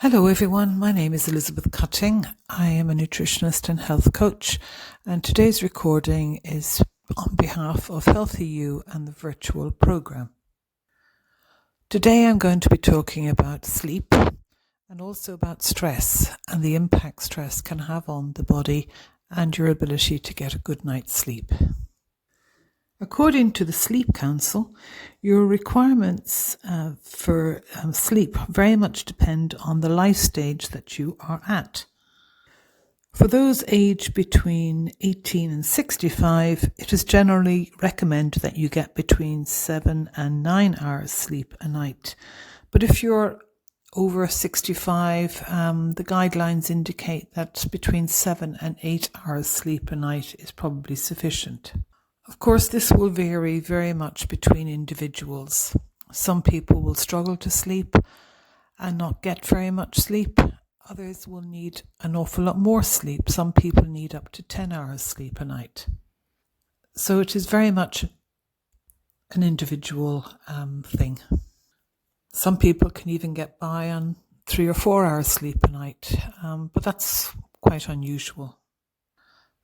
Hello everyone, my name is Elizabeth Cutting. I am a nutritionist and health coach, and today's recording is on behalf of healthyyou and the virtual program. Today I'm going to be talking about sleep and also about stress and the impact stress can have on the body and your ability to get a good night's sleep. According to the Sleep Council, your requirements for sleep very much depend on the life stage that you are at. For those aged between 18 and 65, it is generally recommended that you get between 7 and 9 hours sleep a night. But if you're over 65, the guidelines indicate that between 7 and 8 hours sleep a night is probably sufficient. Of course, this will vary very much between individuals. Some people will struggle to sleep and not get very much sleep. Others will need an awful lot more sleep. Some people need up to 10 hours sleep a night. So it is very much an individual thing. Some people can even get by on 3 or 4 hours sleep a night, but that's quite unusual.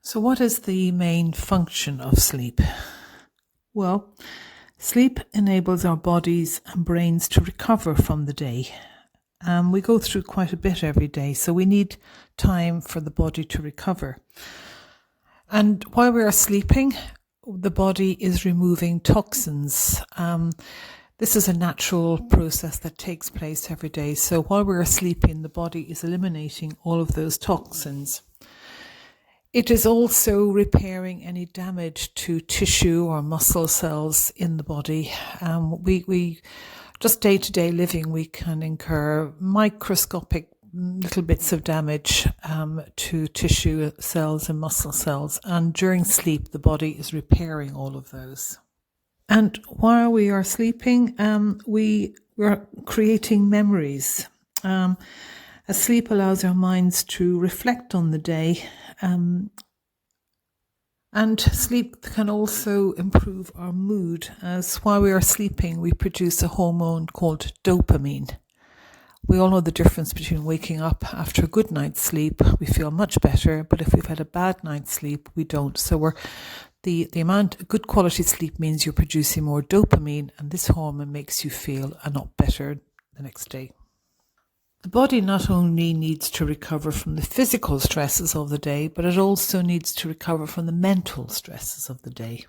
So what is the main function of sleep? Well, sleep enables our bodies and brains to recover from the day. We go through quite a bit every day, so we need time for the body to recover. And while we are sleeping, the body is removing toxins. This is a natural process that takes place every day. So while we are sleeping, the body is eliminating all of those toxins. It is also repairing any damage to tissue or muscle cells in the body. We just day-to-day living, we can incur microscopic little bits of damage to tissue cells and muscle cells. And during sleep, the body is repairing all of those. And while we are sleeping, we are creating memories. As sleep allows our minds to reflect on the day, and sleep can also improve our mood, as while we are sleeping we produce a hormone called dopamine. We all know the difference between waking up after a good night's sleep, we feel much better, but if we've had a bad night's sleep, we don't. So the amount of good quality sleep means you're producing more dopamine, and this hormone makes you feel a lot better the next day. The body not only needs to recover from the physical stresses of the day, but it also needs to recover from the mental stresses of the day.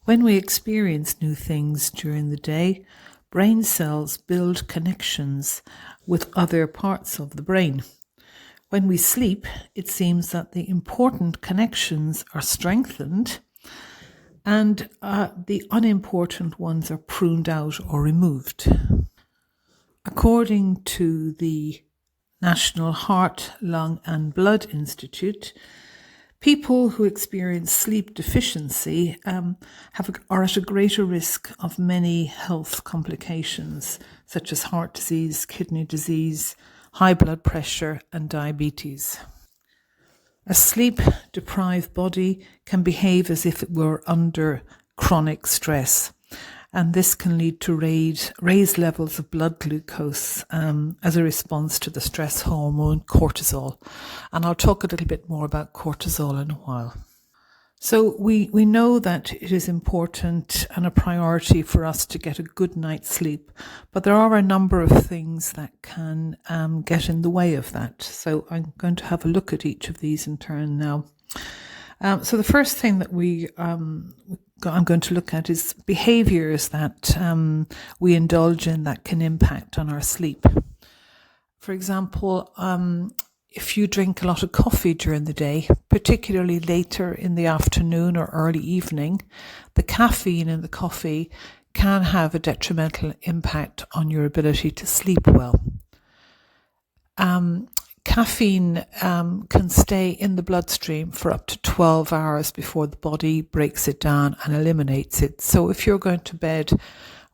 When we experience new things during the day, brain cells build connections with other parts of the brain. When we sleep, it seems that the important connections are strengthened and the unimportant ones are pruned out or removed. According to the National Heart, Lung and Institute, people who experience sleep deficiency are at a greater risk of many health complications, such as heart disease, kidney disease, high blood pressure and diabetes. A sleep-deprived body can behave as if it were under chronic stress. And this can lead to raised levels of blood glucose as a response to the stress hormone cortisol. And I'll talk a little bit more about cortisol in a while. So we know that it is important and a priority for us to get a good night's sleep, but there are a number of things that can get in the way of that. So I'm going to have a look at each of these in turn now. So the first thing that I'm going to look at is behaviors that we indulge in that can impact on our sleep. For example, if you drink a lot of coffee during the day, particularly later in the afternoon or early evening, the caffeine in the coffee can have a detrimental impact on your ability to sleep well. Caffeine can stay in the bloodstream for up to 12 hours before the body breaks it down and eliminates it. So if you're going to bed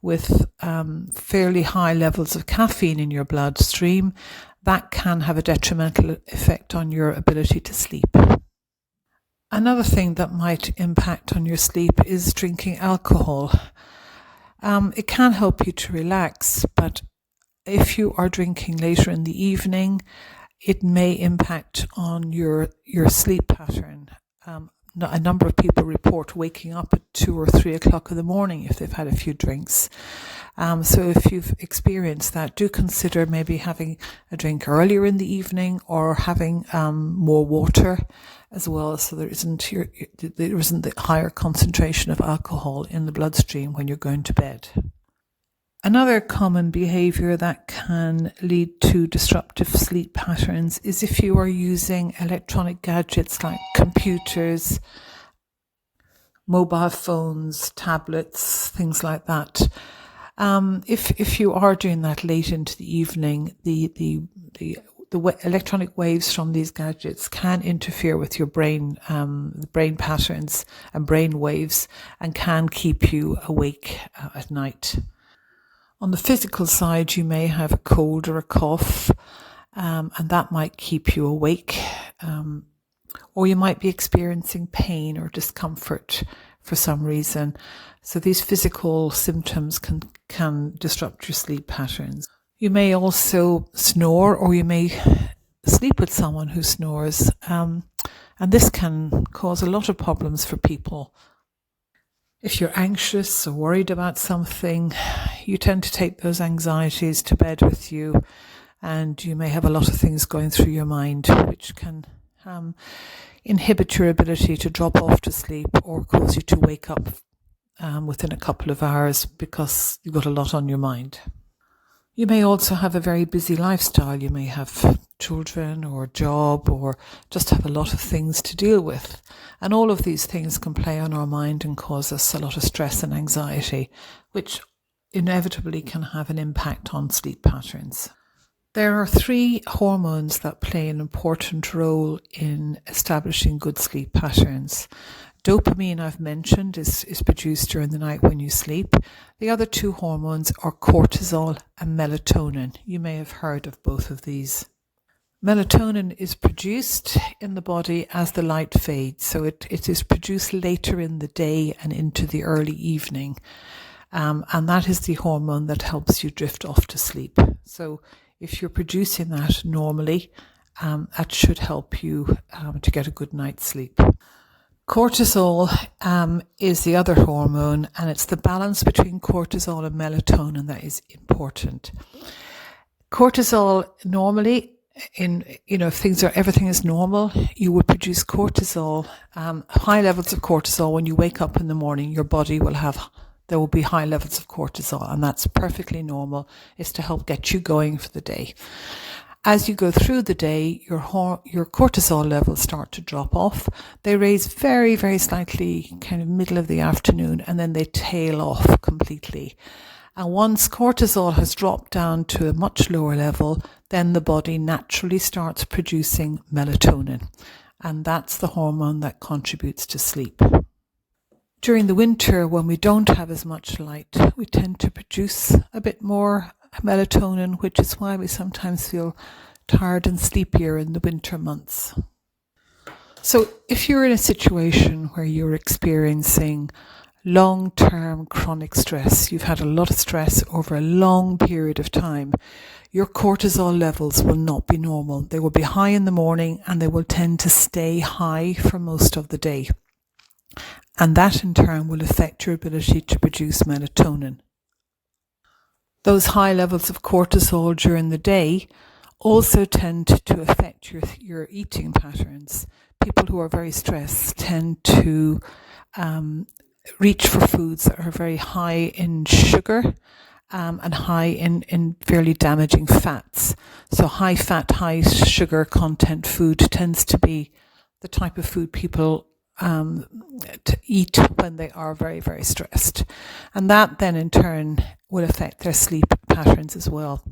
with fairly high levels of caffeine in your bloodstream, that can have a detrimental effect on your ability to sleep. Another thing that might impact on your sleep is drinking alcohol. It can help you to relax, but if you are drinking later in the evening, it may impact on your sleep pattern. A number of people report waking up at 2 or 3 o'clock in the morning if they've had a few drinks. So if you've experienced that, do consider maybe having a drink earlier in the evening or having more water as well, so there isn't the higher concentration of alcohol in the bloodstream when you're going to bed. Another common behavior that can lead to disruptive sleep patterns is if you are using electronic gadgets like computers, mobile phones, tablets, things like that. If you are doing that late into the evening, the electronic waves from these gadgets can interfere with your brain, the brain patterns and brain waves, and can keep you awake at night. On the physical side, you may have a cold or a cough, and that might keep you awake. Or you might be experiencing pain or discomfort for some reason. So these physical symptoms can disrupt your sleep patterns. You may also snore, or you may sleep with someone who snores, and this can cause a lot of problems for people. If you're anxious or worried about something, you tend to take those anxieties to bed with you, and you may have a lot of things going through your mind, which can inhibit your ability to drop off to sleep or cause you to wake up within a couple of hours because you've got a lot on your mind. You may also have a very busy lifestyle. You may have children or a job, or just have a lot of things to deal with. And all of these things can play on our mind and cause us a lot of stress and anxiety, which inevitably can have an impact on sleep patterns. There are 3 hormones that play an important role in establishing good sleep patterns. Dopamine, I've mentioned, is produced during the night when you sleep. The other 2 hormones are cortisol and melatonin. You may have heard of both of these. Melatonin is produced in the body as the light fades, so it is produced later in the day and into the early evening. And that is the hormone that helps you drift off to sleep. So if you're producing that normally, that should help you to get a good night's sleep. Cortisol is the other hormone, and it's the balance between cortisol and melatonin that is important. Cortisol normally, if everything is normal, you would produce cortisol, high levels of cortisol. When you wake up in the morning, your body there will be high levels of cortisol, and that's perfectly normal. It's to help get you going for the day. As you go through the day, your cortisol levels start to drop off. They raise very, very slightly kind of middle of the afternoon, and then they tail off completely. And once cortisol has dropped down to a much lower level, then the body naturally starts producing melatonin. And that's the hormone that contributes to sleep. During the winter, when we don't have as much light, we tend to produce a bit more melatonin, which is why we sometimes feel tired and sleepier in the winter months. So if you're in a situation where you're experiencing long-term chronic stress, you've had a lot of stress over a long period of time, your cortisol levels will not be normal. They will be high in the morning, and they will tend to stay high for most of the day. And that in turn will affect your ability to produce melatonin. Those high levels of cortisol during the day also tend to affect your eating patterns. People who are very stressed tend to reach for foods that are very high in sugar and high in fairly damaging fats. So high fat, high sugar content food tends to be the type of food people to eat when they are very, very stressed. And that then in turn will affect their sleep patterns as well.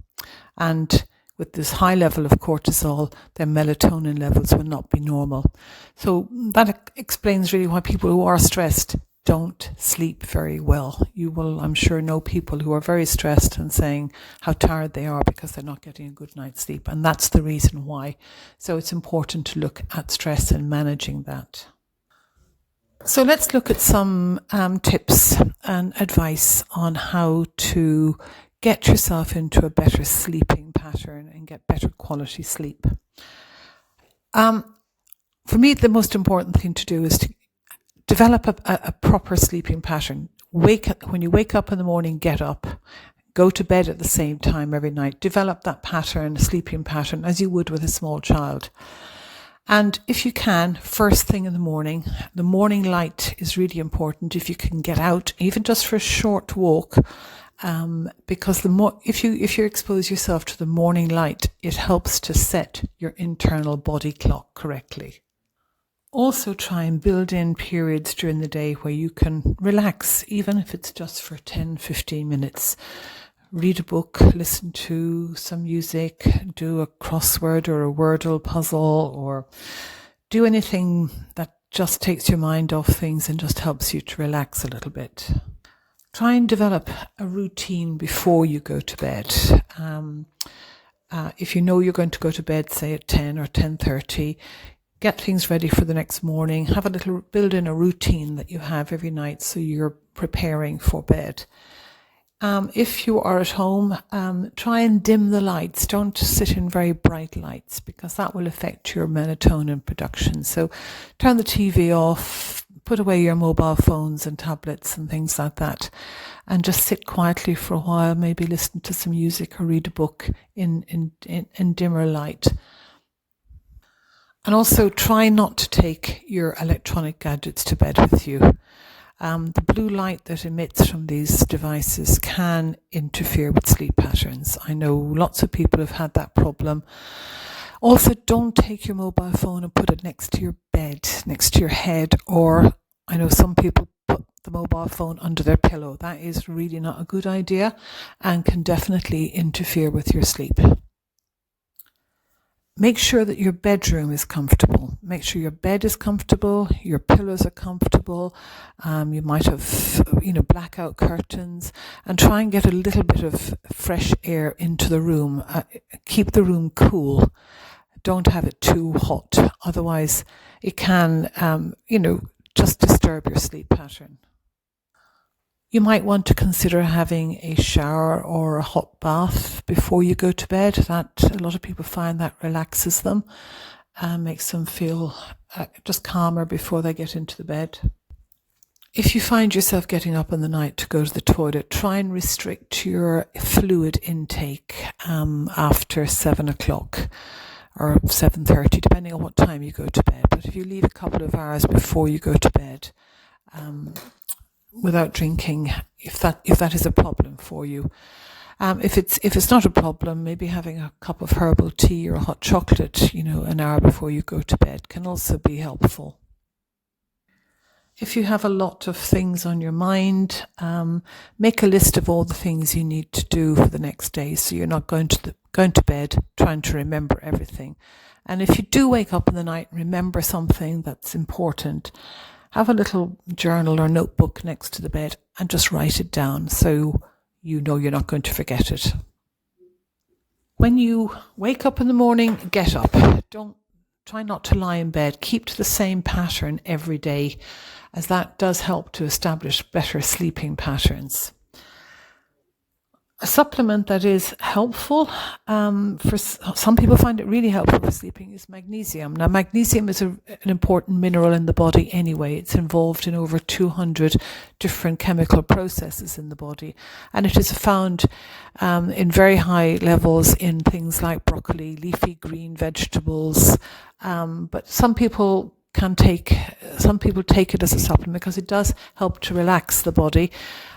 And with this high level of cortisol, their melatonin levels will not be normal. So that explains really why people who are stressed don't sleep very well. You will, I'm sure, know people who are very stressed and saying how tired they are because they're not getting a good night's sleep. And that's the reason why. So it's important to look at stress and managing that. So let's look at some tips and advice on how to get yourself into a better sleeping pattern and get better quality sleep. For me, the most important thing to do is to develop a proper sleeping pattern. When you wake up in the morning, get up. Go to bed at the same time every night. Develop that pattern, sleeping pattern, as you would with a small child. And if you can, first thing in the morning light is really important. If you can get out, even just for a short walk, because if you expose yourself to the morning light, it helps to set your internal body clock correctly. Also try and build in periods during the day where you can relax, even if it's just for 10-15 minutes. Read a book, listen to some music, do a crossword or a Wordle puzzle, or do anything that just takes your mind off things and just helps you to relax a little bit. Try and develop a routine before you go to bed. If you know you're going to go to bed, say at 10 or 10:30, get things ready for the next morning. Build in a routine that you have every night so you're preparing for bed. If you are at home, try and dim the lights. Don't sit in very bright lights because that will affect your melatonin production. So turn the TV off, put away your mobile phones and tablets and things like that, and just sit quietly for a while, maybe listen to some music or read a book in dimmer light. And also try not to take your electronic gadgets to bed with you. The blue light that emits from these devices can interfere with sleep patterns. I know lots of people have had that problem. Also, don't take your mobile phone and put it next to your bed, next to your head, or I know some people put the mobile phone under their pillow. That is really not a good idea and can definitely interfere with your sleep. Make sure that your bedroom is comfortable. Make sure your bed is comfortable, your pillows are comfortable. You might have, blackout curtains, and try and get a little bit of fresh air into the room. Keep the room cool. Don't have it too hot. Otherwise, it can, just disturb your sleep pattern. You might want to consider having a shower or a hot bath before you go to bed. A lot of people find that relaxes them and makes them feel just calmer before they get into the bed. If you find yourself getting up in the night to go to the toilet, try and restrict your fluid intake after 7 o'clock or 7:30, depending on what time you go to bed. But if you leave a couple of hours before you go to bed, without drinking, if that is a problem for you. If it's not a problem, maybe having a cup of herbal tea or a hot chocolate, an hour before you go to bed can also be helpful. If you have a lot of things on your mind, make a list of all the things you need to do for the next day, so you're not going to bed trying to remember everything. And if you do wake up in the night and remember something that's important, have a little journal or notebook next to the bed and just write it down so you know you're not going to forget it. When you wake up in the morning, get up. Try not to lie in bed. Keep to the same pattern every day, as that does help to establish better sleeping patterns. A supplement that is helpful, for some people find it really helpful for sleeping, is magnesium. Now, magnesium is an important mineral in the body anyway. It's involved in over 200 different chemical processes in the body, and it is found in very high levels in things like broccoli, leafy green vegetables, but some people take it as a supplement because it does help to relax the body.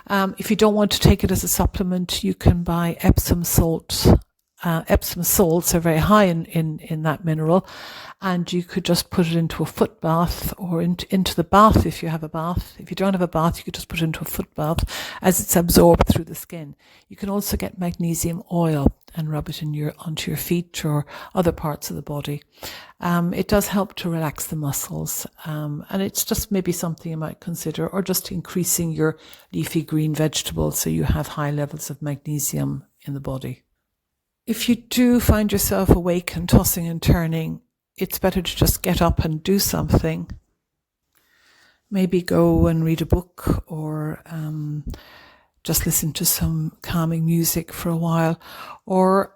If you don't want to take it as a supplement, you can buy Epsom salts. Epsom salts are very high in that mineral, and you could just put it into a foot bath or into the bath if you have a bath. If you don't have a bath, you could just put it into a foot bath as it's absorbed through the skin. You can also get magnesium oil and rub it onto your feet or other parts of the body. It does help to relax the muscles, and it's just maybe something you might consider, or just increasing your leafy green vegetables so you have high levels of magnesium in the body. If you do find yourself awake and tossing and turning, it's better to just get up and do something. Maybe go and read a book, or just listen to some calming music for a while, or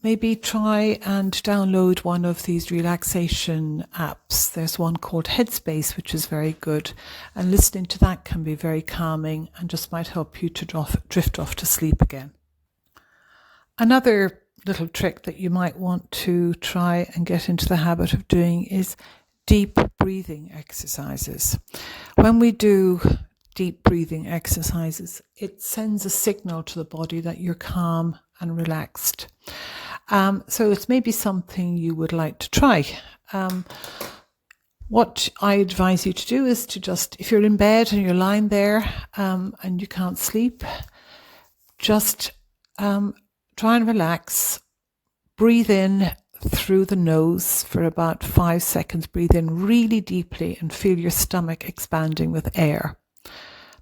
maybe try and download one of these relaxation apps. There's one called Headspace, which is very good, and listening to that can be very calming and just might help you to drift off to sleep again. Another little trick that you might want to try and get into the habit of doing is deep breathing exercises. When we do deep breathing exercises, it sends a signal to the body that you're calm and relaxed. So it's maybe something you would like to try. What I advise you to do is to just, if you're in bed and you're lying there and you can't sleep, just try and relax. Breathe in through the nose for about 5 seconds. Breathe in really deeply and feel your stomach expanding with air.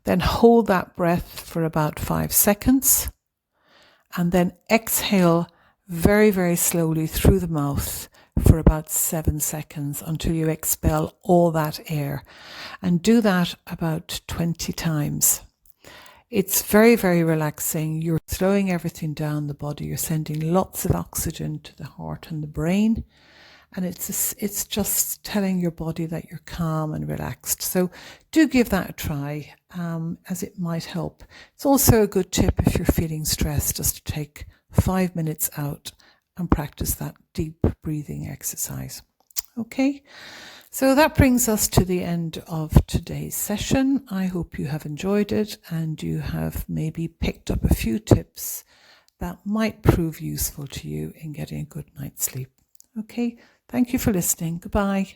Then hold that breath for about 5 seconds and then exhale very, very slowly through the mouth for about 7 seconds until you expel all that air. And do that about 20 times. It's very, very relaxing. You're slowing everything down the body. You're sending lots of oxygen to the heart and the brain. And it's just telling your body that you're calm and relaxed. So do give that a try, as it might help. It's also a good tip if you're feeling stressed, just to take 5 minutes out and practice that deep breathing exercise. Okay, so that brings us to the end of today's session. I hope you have enjoyed it and you have maybe picked up a few tips that might prove useful to you in getting a good night's sleep. Okay, thank you for listening. Goodbye.